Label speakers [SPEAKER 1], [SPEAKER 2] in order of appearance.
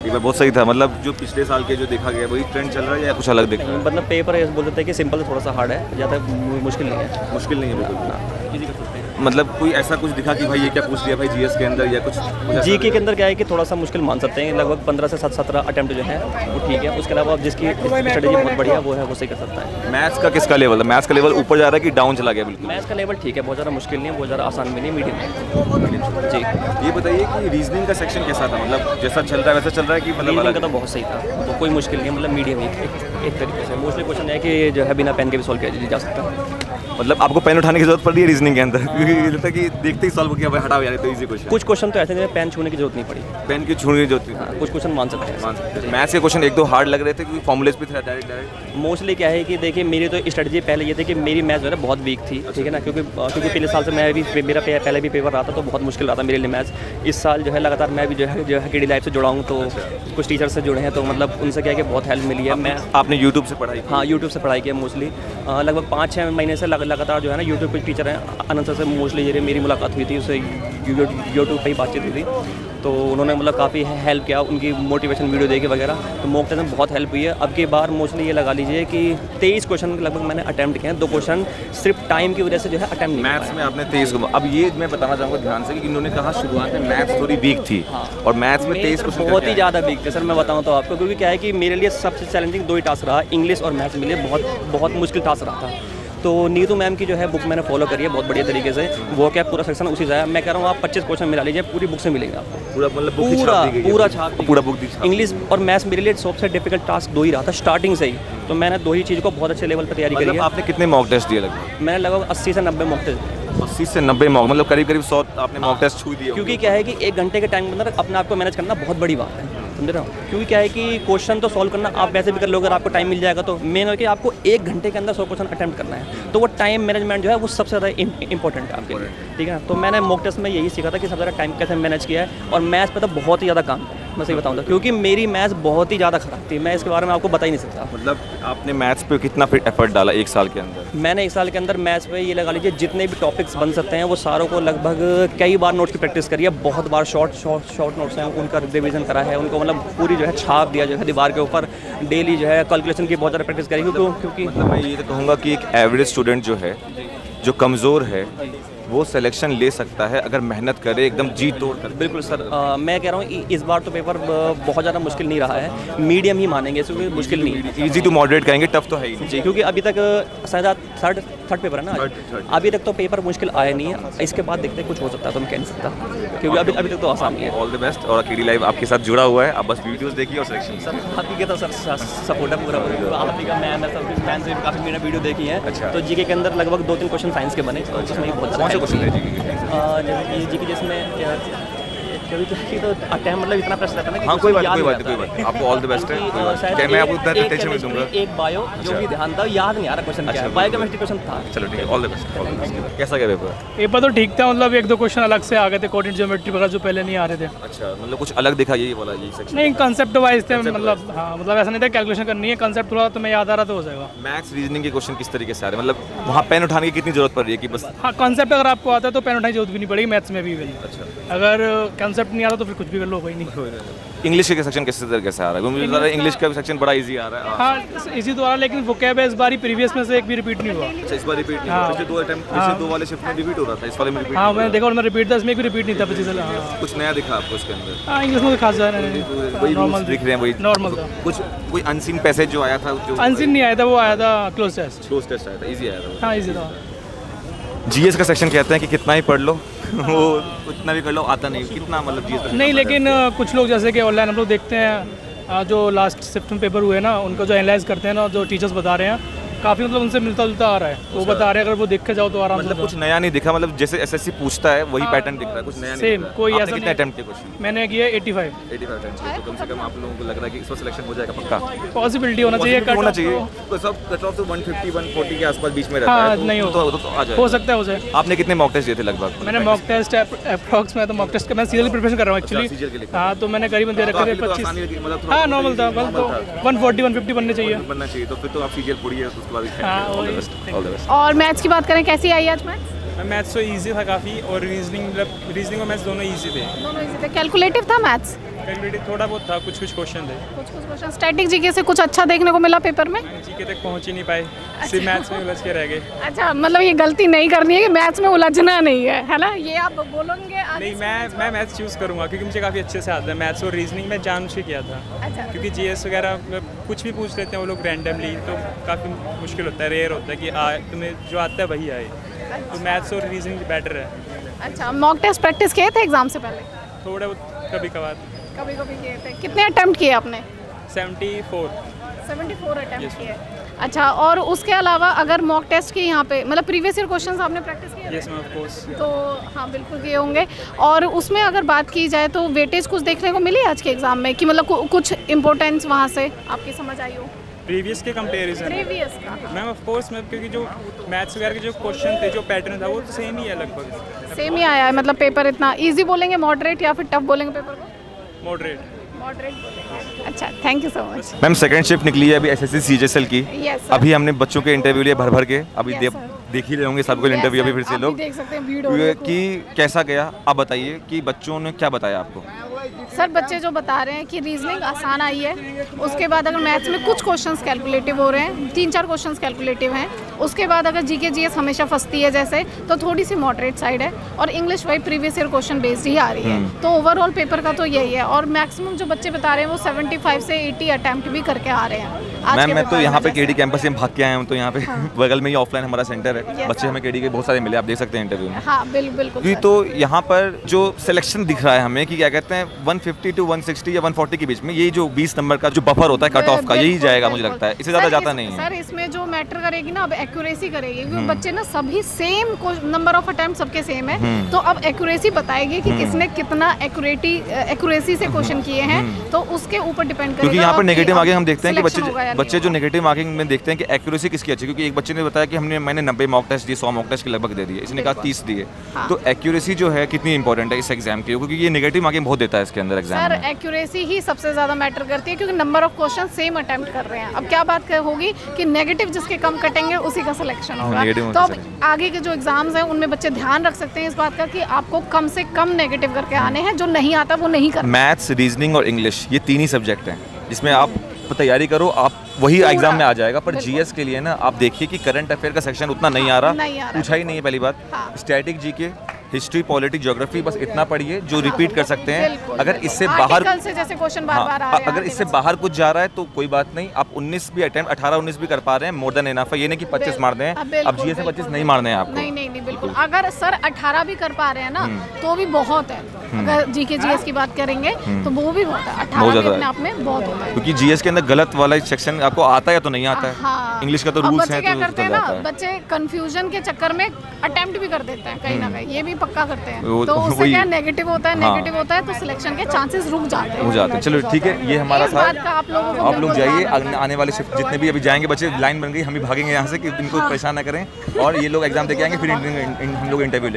[SPEAKER 1] Paper बहुत सही था, मतलब जो पिछले साल के जो देखा गया वही ट्रेंड चल रहा है या कुछ अलग दिख रहा है?
[SPEAKER 2] मतलब पेपर बोल सकते हैं कि सिंपल थोड़ा सा हार्ड है, ज़्यादा मुश्किल नहीं है।
[SPEAKER 1] मुश्किल नहीं है बिल्कुल,
[SPEAKER 2] इजी कर सकते हैं।
[SPEAKER 1] मतलब कोई ऐसा कुछ दिखा कि भाई ये क्या पूछ लिया भाई जीएस के अंदर या कुछ
[SPEAKER 2] जीके के अंदर क्या है कि थोड़ा सा मुश्किल मान सकते हैं, लगभग 15 से 17 अटैम्प्ट जो है वो ठीक है। उसके अलावा जिसकी स्ट्रेटेजी बहुत बढ़िया वो है वो सही कर सकता है।
[SPEAKER 1] मैथ्स का किसका लेवल है? मैथ्स का लेवल ऊपर जा रहा है कि डाउन चला गया? बिल्कुल
[SPEAKER 2] मैथ्स का लेवल ठीक है, बहुत ज़्यादा मुश्किल नहीं है, बहुत ज़्यादा आसान भी नहीं, मीडियम है जी।
[SPEAKER 1] ये बताइए कि रीजनिंग का सेक्शन कैसा था? मतलब जैसा चल रहा है वैसा चल रहा है कि मतलब
[SPEAKER 2] रीजनिंग का तो बहुत सही था, तो कोई मुश्किल नहीं है, मतलब मीडियम ही एक तरीके से। मोस्टली क्वेश्चन है कि जो है बिना पेन के भी सॉल्व किया जा सकता है।
[SPEAKER 1] मतलब आपको पेन उठाने की जरूरत पड़ रही है रीजनिंग के अंदर? क्योंकि ये लगता है कि देखते ही सॉल्व किया भाई हटाओ यार तो इजी क्वेश्चन।
[SPEAKER 2] कुछ क्वेश्चन तो ऐसे हैं पेन छूने की जरूरत नहीं पड़ी,
[SPEAKER 1] पेन की छूने की जरूरत नहीं।
[SPEAKER 2] कुछ क्वेश्चन मान सकते हैं।
[SPEAKER 1] मैथ्स के क्वेश्चन एक दो हार्ड लग रहे थे क्योंकि फॉर्मूलेस भी थे डायरेक्ट।
[SPEAKER 2] मोस्टली क्या है कि देखिए मेरी तो स्ट्रेटजी पहले ये थी कि मेरी मैथ्स जो है बहुत वीक थी, ठीक है ना, क्योंकि पिछले साल से मैं भी मेरा पहले भी पेपर रहा था तो बहुत मुश्किल रहा था मेरे लिए मैथ्स। इस साल जो है लगातार मैं भी जो है KD लाइफ से जुड़ा हूँ, तो कुछ टीचर से जुड़े हैं, तो मतलब उनसे क्या है कि बहुत हेल्प मिली है। मैं
[SPEAKER 1] आपने यूट्यूब से पढ़ाई?
[SPEAKER 2] हाँ, यूट्यूब से पढ़ाई की है मोस्टली, लगभग 5-6 महीने से लगातार जो है ना यूट्यूब पे टीचर हैं अनंत सर से मोस्टली मेरी मुलाकात हुई थी, उससे यूट्यूब पे ही बातचीत हुई थी, तो उन्होंने मतलब काफ़ी हेल्प किया, उनकी मोटिवेशन वीडियो देके वगैरह, तो मॉक टेस्ट में बहुत हेल्प हुई है। अब की बार मोस्टली ये लगा लीजिए कि 23 क्वेश्चन लगभग मैंने अटैम्प्ट किए हैं, 2 क्वेश्चन सिर्फ टाइम की वजह से जो है अटैम्प्ट नहीं।
[SPEAKER 1] मैथ्स में आपने 23। अब ये मैं बताना चाहूँगा ध्यान से कि इन्होंने कहा शुरुआत में मैथ्स थोड़ी वीक थी, और मैथ्स में 23 क्वेश्चन
[SPEAKER 2] बहुत ही ज़्यादा वीक थे सर, मैं बताऊँ तो आपको, क्योंकि क्या है कि मेरे लिए सबसे चैलेंजिंग 2 ही टास्क रहा, इंग्लिश और मैथ्स मेरे लिए बहुत मुश्किल टास्क रहा था। तो नीतू मैम की जो है बुक मैंने फॉलो करी है बहुत बढ़िया तरीके से, वो क्या पूरा सेक्शन उसी से है। मैं कह रहा हूँ आप 25 क्वेश्चन मिला लीजिए, पूरी बुक से मिलेगा आपको,
[SPEAKER 1] पूरा मतलब
[SPEAKER 2] पूरा छाप
[SPEAKER 1] पूरा बुक दी।
[SPEAKER 2] इंग्लिश और मैथ्स मेरे लिए सबसे डिफिकल्ट टास्क 2 ही रहा था स्टार्टिंग से ही, तो मैंने 2 ही चीज़ को बहुत अच्छे लेवल पर तैयारी करी है।
[SPEAKER 1] आपने कितने मॉक टेस्ट दिए? लगभग
[SPEAKER 2] मैंने लगभग 80 से 90 मॉक टेस्ट दिए।
[SPEAKER 1] 80 से 90 मॉक, मतलब करीब 100 आपने मॉक टेस्ट छू दिए।
[SPEAKER 2] क्योंकि क्या है कि 1 घंटे के टाइम के अंदर अपने आप को मैनेज करना बहुत बड़ी बात है, समझ रहे हो? क्योंकि क्या है कि क्वेश्चन तो सॉल्व करना आप वैसे भी कर लोगे, अगर आपको टाइम मिल जाएगा तो मेन है कि आपको 1 घंटे के अंदर 100 क्वेश्चन अटेम्प्ट करना है, तो वो टाइम मैनेजमेंट जो है वो सबसे ज़्यादा इंपॉर्टेंट है आपके लिए, ठीक है। तो मैंने मॉक टेस्ट में यही सीखा था कि सबसे ज़्यादा टाइम कैसे मैनेज किया है, और मैथ्स पे तो बहुत ही ज़्यादा काम है, मैं सही बताऊँ तो, क्योंकि मेरी मैथ्स बहुत ही ज़्यादा खराब थी, मैं इसके बारे में आपको बता ही नहीं सकता।
[SPEAKER 1] मतलब आपने मैथ्स पे कितना एफर्ट डाला 1 साल के अंदर?
[SPEAKER 2] मैंने 1 साल के अंदर मैथ्स पे ये लगा लीजिए जितने भी टॉपिक्स बन सकते हैं वो सारों को लगभग कई बार नोट्स की प्रैक्टिस करी है, बहुत बार शॉर्ट नोट्स हैं उनका रिवीजन करा है, उनको मतलब पूरी जो है छाप दिया जो है दीवार के ऊपर, डेली जो है कैलकुलेशन की बहुत ज़्यादा प्रैक्टिस करी, क्योंकि
[SPEAKER 1] मतलब मैं ये तो कहूँगा कि एक एवरेज स्टूडेंट जो है, जो कमज़ोर है, वो सिलेक्शन ले सकता है अगर मेहनत करे एकदम जी तोड़ कर।
[SPEAKER 2] बिल्कुल सर, मैं कह रहा हूँ इस बार तो पेपर बहुत ज़्यादा मुश्किल नहीं रहा है, मीडियम ही मानेंगे, क्योंकि मुश्किल नहीं,
[SPEAKER 1] इजी टू मॉडरेट कहेंगे, टफ तो है ही
[SPEAKER 2] जी, क्योंकि अभी तक शायद थर्ड पेपर है ना, अभी तक तो पेपर मुश्किल आया नहीं है, इसके बाद देखते कुछ हो सकता है, तो मैं कह नहीं सकता, क्योंकि अभी तक तो आसान ही है।
[SPEAKER 1] ऑल द बेस्ट, और KD लाइव आपके साथ जुड़ा हुआ है, आप बस वीडियोस देखिए और सिलेक्शन।
[SPEAKER 2] सर आप के तो सर सपोर्ट है पूरा, आप का मैम से काफ़ी मैंने वीडियो देखी है।
[SPEAKER 1] अच्छा।
[SPEAKER 2] तो जीके के अंदर लगभग 2-3 क्वेश्चन साइंस के बने, तो उसमें बहुत
[SPEAKER 1] कौन से क्वेश्चन थे
[SPEAKER 2] जैसे जीके जिसमें कभी तो अटैम्प्ट मतलब इतना प्रश्न रहता है ना।
[SPEAKER 1] हाँ कोई बात नहीं, आपको ऑल द बेस्ट है, क्या मैं आपको उतना टेंशन नहीं दूंगा।
[SPEAKER 2] एक बायो जो भी ध्यान था, याद नहीं आ रहा क्वेश्चन क्या है, बायोकेमिस्ट्री क्वेश्चन था।
[SPEAKER 1] चलो ठीक है, ऑल द बेस्ट। कैसा गया पेपर?
[SPEAKER 3] पेपर तो ठीक था, मतलब 1-2 क्वेश्चन अलग से आ गए थे, कोऑर्डिनेट ज्योमेट्री वगैरह जो पहले नहीं आ रहे थे।
[SPEAKER 1] अच्छा, मतलब कुछ अलग दिखा ये वाला ये सेक्शन?
[SPEAKER 3] नहीं, कंसेप्ट वाइज थे, मतलब हाँ, मतलब ऐसा नहीं था कैलकुलेशन करनी है, कंसेप्ट थोड़ा तुम्हें याद आ रहा तो हो जाएगा।
[SPEAKER 1] मैथ्स रीजनिंग के क्वेश्चन किस तरीके से आ रहे हैं, मतलब वहाँ पेन उठाने की कितनी जरूरत पड़ रही है कि बस?
[SPEAKER 3] हाँ, कंसेप्ट अगर आपको आता है तो पेन उठाने की जरूरत भी नहीं पड़ेगी, मैथ्स में भी।
[SPEAKER 1] अच्छा,
[SPEAKER 3] अगर कंसेप्ट नहीं आता तो फिर कुछ भी कर लो, कोई नहीं।
[SPEAKER 1] इंग्लिश का सेक्शन किस तरीके से आ रहा है? मुझे लग रहा है इंग्लिश का सेक्शन बड़ा इजी आ रहा है।
[SPEAKER 3] हाँ इसी तो आ रहा है, लेकिन वोकैब है इस बार ही, प्रीवियस में से एक भी रिपीट नहीं हुआ।
[SPEAKER 1] अच्छा, इस बार रिपीट नहीं हुआ? पिछले 2 वाले शिफ्ट में रिपीट हो रहा था, इस वाले में रिपीट?
[SPEAKER 3] हाँ मैंने देखा, उनमें रिपीट था, इसमें भी रिपीट नहीं था पिछले।
[SPEAKER 1] कुछ नया दिखा आपको इसके अंदर?
[SPEAKER 3] हाँ, इंग्लिश में खास
[SPEAKER 1] वही नॉर्मल दिख रहे हैं, वही
[SPEAKER 3] नॉर्मल था।
[SPEAKER 1] कुछ कोई अनसीन पैसेज जो आया था?
[SPEAKER 3] अनसीन नहीं आया था, वो आया था क्लोज टेस्ट
[SPEAKER 1] आया था, इजी आया था।
[SPEAKER 3] हाँ इजी था।
[SPEAKER 1] जीएस का सेक्शन कहते हैं कि कितना ही पढ़ लो वो उतना भी कर लो, आता नहीं कितना, मतलब जीएस
[SPEAKER 3] नहीं, लेकिन कुछ लोग जैसे कि ऑनलाइन हम लोग देखते हैं, जो लास्ट शिफ्ट में पेपर हुए ना, उनको जो एनालाइज करते हैं ना, जो टीचर्स बता रहे हैं, काफ़ी मतलब उनसे मिलता जुलता आ रहा है, वो बता रहे हैं, अगर वो देख के जाओ तो आराम से।
[SPEAKER 1] मतलब कुछ नया नहीं दिखा, मतलब जैसे एसएससी पूछता है वही पैटर्न दिख रहा है, कुछ नया नहीं
[SPEAKER 3] सेम कोई ऐसा
[SPEAKER 1] कितने अटेम्प्ट किए क्वेश्चन?
[SPEAKER 3] मैंने किया 85
[SPEAKER 1] अटेम्प्ट, तो कम से कम आप लोगों को लग रहा है कि इस बार सिलेक्शन हो जाएगा पक्का?
[SPEAKER 3] पॉसिबिलिटी होना चाहिए,
[SPEAKER 1] होना चाहिए, तो सब कट ऑफ तो 150-140 के आसपास बीच में रहता है।
[SPEAKER 3] हाँ, नहीं
[SPEAKER 1] तो आ जाए,
[SPEAKER 3] हो सकता है हो जाए।
[SPEAKER 1] आपने कितने मॉक टेस्ट दिए थे लगभग?
[SPEAKER 3] मैंने मॉक टेस्ट अप्रॉक्स में, तो मॉक टेस्ट का मैं सीरियल प्रिपरेशन कर रहा हूँ एक्चुअली। हाँ, तो मैंने करीबन दे रखे थे 25। हाँ नॉर्मल था, बस तो 140-150 बनने चाहिए,
[SPEAKER 1] तो फिर तो आप सीजीएल पढ़िए उसके बाद।
[SPEAKER 4] और मैथ्स की बात करें, कैसी आई आज मैथ्स? मैथ्स तो इजी था काफ़ी, और रीजनिंग और मैथ्स दोनों इजी थे।
[SPEAKER 5] दोनों इजी थे। कैलकुलेटिव था मैथ्स?
[SPEAKER 4] कैलकुलेटिव थोड़ा बहुत था, कुछ क्वेश्चन थे।
[SPEAKER 5] कुछ क्वेश्चन। स्टैटिक जीके से कुछ अच्छा देखने को मिला पेपर में?
[SPEAKER 4] जीके तक पहुंच ही नहीं पाए, सिर्फ मैथ्स में उलझ के रह गए।
[SPEAKER 5] अच्छा, मतलब ये गलती नहीं करनी है कि मैथ्स में उलझना नहीं है ना, ये आप बोलोगे आगे?
[SPEAKER 4] नहीं, मैं मैथ्स चूज़ करूँगा क्योंकि मुझे काफ़ी अच्छे से आता है मैथ्स, और रीजनिंग में जानबूझ के किया था।
[SPEAKER 5] अच्छा।
[SPEAKER 4] क्योंकि जीएस वगैरह कुछ भी पूछ लेते हैं वो लोग रैंडमली, तो काफ़ी मुश्किल होता है, रेयर होता है कि तुम्हें जो आता है वही आए। तो मैथ्स और रीजनिंग बेटर है।
[SPEAKER 5] अच्छा, मॉक टेस्ट प्रैक्टिस किए थे एग्जाम से पहले?
[SPEAKER 4] थोड़ा कभी कभार।
[SPEAKER 5] कभी किए थे। कितने अटेम्प्ट किए आपने?
[SPEAKER 4] 74
[SPEAKER 5] अटेम्प्ट किए। अच्छा, और उसके अलावा अगर मॉक टेस्ट की यहाँ पे मतलब प्रीवियस ईयर क्वेश्चंस आपने प्रैक्टिस किए?
[SPEAKER 4] Yes ma'am, of course.
[SPEAKER 5] तो हाँ, बिल्कुल किए होंगे। और उसमें अगर बात की जाए तो वेटेज कुछ देखने को मिली आज के एग्जाम में कि मतलब कुछ इंपॉर्टेंस वहाँ से आपकी समझ आई हो?
[SPEAKER 4] प्रीवियस के कंपैरिजन?
[SPEAKER 5] प्रीवियस का
[SPEAKER 4] मैम ऑफ कोर्स मैम, क्योंकि जो मैथ्स वगैरह के जो क्वेश्चन थे, जो पैटर्न था, वो तो सेम ही है लगभग।
[SPEAKER 5] सेम ही आया है? मतलब पेपर इतना इजी बोलेंगे, मॉडरेट या फिर टफ बोलेंगे पेपर को?
[SPEAKER 4] मॉडरेट
[SPEAKER 5] बोलेंगे। अच्छा, thank you so much.
[SPEAKER 1] Ma'am second shift निकली है अभी एसएससी सीजीएसएल की।
[SPEAKER 5] Yes,
[SPEAKER 1] अभी हमने बच्चों के इंटरव्यू लिए भर के अभी
[SPEAKER 5] Yes,
[SPEAKER 1] देख ही रहे होंगे सबको इंटरव्यू अभी फिर से
[SPEAKER 5] आप
[SPEAKER 1] लोग
[SPEAKER 5] भी देख सकते हैं वीडियो
[SPEAKER 1] कि कैसा गया। आप बताइए कि बच्चों ने क्या बताया आपको?
[SPEAKER 5] सर, बच्चे जो बता रहे हैं कि रीजनिंग आसान आई है, उसके बाद अगर मैथ्स में कुछ क्वेश्चंस कैलकुलेटिव हो रहे हैं, 3-4 क्वेश्चंस कैलकुलेटिव हैं, उसके बाद अगर जीके जीएस हमेशा फंसती है जैसे, तो थोड़ी सी मॉडरेट साइड है, और इंग्लिश वही प्रीवियस ईयर क्वेश्चन बेस्ड ही आ रही है। तो ओवरऑल पेपर का तो यही है, और मैक्सिमम जो बच्चे बता रहे हैं वो 75 से 80 अटैम्प्ट भी करके आ रहे हैं।
[SPEAKER 1] मैम मैं तो यहाँ पे केडी कैंपस से भाग के आया हूँ, तो यहाँ पे बगल में ही ऑफलाइन हमारा सेंटर है। बच्चे हमें केडी के बहुत सारे मिले, आप देख सकते हैं इंटरव्यू में।
[SPEAKER 5] हाँ, बिल्कुल।
[SPEAKER 1] तो यहाँ पर जो सिलेक्शन दिख रहा है हमें कि क्या कहते हैं 150 to 160 या 140 के बीच में, ये जो 20 नंबर का जो बफर होता है कट ऑफ का, यही जाएगा मुझे लगता है, इससे ज़्यादा जाता नहीं है।
[SPEAKER 5] सर, इसमें जो मैटर करेगी ना, अब एक्यूरेसी करेगी, क्योंकि बच्चे ना सभी सेम नंबर ऑफ अटेम्प्ट सबके सेम है, तो अब एक्यूरेसी बताएगी कि किसने कितना एक्यूरेसी से क्वेश्चन किए हैं, तो उसके ऊपर डिपेंड करेगा।
[SPEAKER 1] क्योंकि यहाँ पर नेगेटिव मार्किंग हम देखते हैं कि बच्चे जो नेगेटिव मार्किंग में देखते हैं कि एक्यूरेसी किसकी अच्छी, क्योंकि एक बच्चे ने बताया कि मैंने 90 मॉक टेस्ट दिए, 100 मॉक टेस्ट के लगभग दे दिए, इसने कहा 30 दिए। तो एक्यूरेसी जो है कितनी इंपॉर्टेंट है इस एग्जाम के, क्योंकि ये नेगेटिव मार्किंग बहुत देता है इसके अंदर एग्जाम में।
[SPEAKER 5] एक्यूरेसी ही सबसे ज़्यादा मैटर करती है, क्योंकि number of question same attempt कर रहे हैं। अब क्या बात होगी कि नेगेटिव जिसके कम कटेंगे उसी का सिलेक्शन होगा। तो अब आगे के जो एग्जाम्स हैं उनमें बच्चे ध्यान रख सकते हैं इस बात का कि आपको कम से कम नेगेटिव करके आने हैं, जो नहीं आता वो नहीं करना।
[SPEAKER 1] मैथ्स, रीजनिंग और इंग्लिश, ये 3 ही सब्जेक्ट हैं जिसमें आप तैयारी करो, आप वही एग्जाम में आ जाएगा। पर जीएस के लिए ना आप देखिए कि करंट अफेयर का सेक्शन उतना नहीं आ रहा, पूछा ही नहीं है पहली बात। Static GK, history, polity, geography, बस इतना पढ़िए जो रिपीट कर सकते हैं। अगर इससे बाहर
[SPEAKER 5] से जैसे क्वेश्चन बार-बार आ रहे हैं,
[SPEAKER 1] अगर इससे बाहर कुछ जा रहा है तो कोई बात नहीं, आप 19 भी अटेम्प्ट 18-19 भी कर पा रहे हैं, मोर देन एनफ है। ये नहीं कि 25 मार दें, अब जीएस में 25 नहीं मारने हैं आपको।
[SPEAKER 5] नहीं, बिल्कुल। अगर सर 18 भी कर पा रहे हैं ना तो भी बहुत है। अगर जीके जीएस की बात करेंगे तो वो भी बहुत है, 18 भी अपने आप में बहुत होता है।
[SPEAKER 1] क्योंकि जीएस के अंदर गलत वाला सेक्शन आपको आता है या तो नहीं आता है, इंग्लिश का तो रूल्स है।
[SPEAKER 5] क्या करते हैं ना, बच्चे कंफ्यूजन के चक्कर में अटेम्प्ट भी कर देते हैं कहीं ना कहीं, ये भी पक्का करते हैं, तो उससे क्या नेगेटिव होता है, तो सिलेक्शन के चांसेस रुक जाते हैं।
[SPEAKER 1] चलो ठीक है, ये हमारा था।
[SPEAKER 5] आप
[SPEAKER 1] लोग जाइए, आने वाले शिफ्ट जितने भी अभी जाएंगे बच्चे, लाइन बन गई, हम भी भागेंगे यहाँ से कि इनको परेशान ना करें, और ये लोग एग्जाम देके आएंगे, फिर हम लोग इंटरव्यू लेंगे।